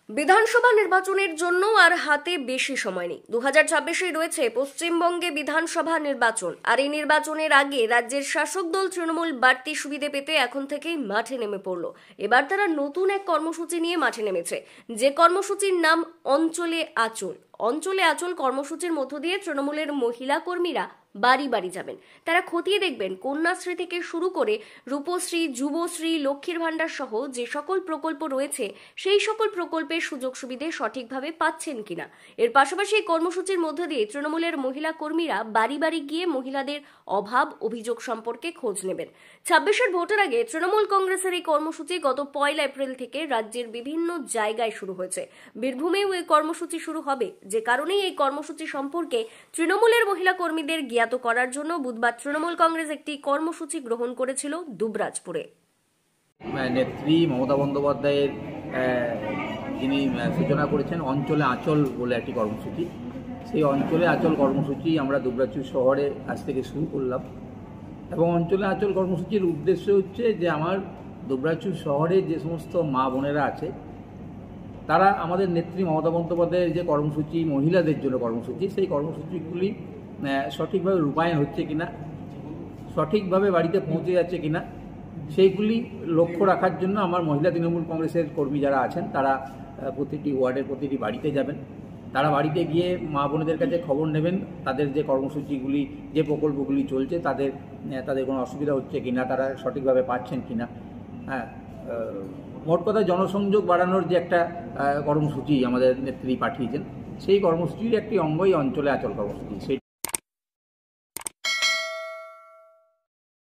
বিধানসভা নির্বাচনের জন্য আর হাতে বেশি সময় নেই। 2026-এই রয়েছে পশ্চিমবঙ্গে বিধানসভা নির্বাচন। আর এই নির্বাচনের আগে রাজ্যের শাসক দল তৃণমূল বাড়তি সুবিধে পেতে এখন থেকেই মাঠে নেমে পড়ল। এবার তারা নতুন এক কর্মসূচি নিয়ে মাঠে নেমেছে, যে কর্মসূচির নাম অঞ্চলে আঁচল। অঞ্চলে আঁচল কর্মসূচির মধ্য দিয়ে তৃণমূলের মহিলা কর্মীরা বাড়ি বাড়ি যাবেন। তারা খতিয়ে দেখবেন কন্যাশ্রী থেকে শুরু করে রূপশ্রী, যুবশ্রী, লক্ষ্মীর ভাণ্ডার সহ যে সকল প্রকল্প রয়েছে সেই সকল প্রকল্পের সুযোগ সুবিধে সঠিকভাবে পাচ্ছেন কিনা। এর পাশাপাশি এই কর্মসূচির মধ্য দিয়ে তৃণমূলের মহিলা কর্মীরা বাড়ি বাড়ি গিয়ে মহিলাদের অভাব অভিযোগ সম্পর্কে খোঁজ নেবেন। 26-এর ভোটের আগে তৃণমূল কংগ্রেসের এই কর্মসূচি গত 1 এপ্রিল থেকে রাজ্যের বিভিন্ন জায়গায় শুরু হয়েছে। বীরভূমেও এই কর্মসূচি শুরু হবে, যে কারণেই এই কর্মসূচি সম্পর্কে তৃণমূলের মহিলা কর্মীদের জ্ঞাত করার জন্য বুধবার তৃণমূল কংগ্রেস একটি কর্মসূচি গ্রহণ করেছিল দুবরাজপুরে। নেত্রী মমতা বন্দ্যোপাধ্যায়ের যিনি সূচনা করেছেন অঞ্চলে আঁচল বলে একটি কর্মসূচি, সেই অঞ্চলে আঁচল কর্মসূচি আমরা দুবরাজপুর শহরে আজ থেকে শুরু করলাম। এবং অঞ্চলে আঁচল কর্মসূচির উদ্দেশ্য হচ্ছে যে আমার দুবরাজপুর শহরে যে সমস্ত মা বোনেরা আছে তারা আমাদের নেত্রী মমতা বন্দ্যোপাধ্যায়ের যে কর্মসূচি, মহিলাদের জন্য কর্মসূচি, সেই কর্মসূচিগুলি সঠিকভাবে রূপায়ণ হচ্ছে কিনা, সঠিকভাবে বাড়িতে পৌঁছে যাচ্ছে কিনা, সেইগুলি লক্ষ্য রাখার জন্য আমার মহিলা তৃণমূল কংগ্রেসের কর্মী যারা আছেন তারা প্রতিটি ওয়ার্ডের প্রতিটি বাড়িতে যাবেন। তারা বাড়িতে গিয়ে মা বোনেদের কাছে খবর নেবেন তাদের যে কর্মসূচিগুলি, যে প্রকল্পগুলি চলছে তাদের কোনো অসুবিধা হচ্ছে কিনা, তারা সঠিকভাবে পাচ্ছেন কিনা। মোট কথা জনসংযোগ বাড়ানোর যে একটা কর্মসূচি আমাদের নেত্রী পাঠিয়েছেন, সেই কর্মসূচির একটি অঙ্গই অঞ্চলে আঁচল কর্মসূচি।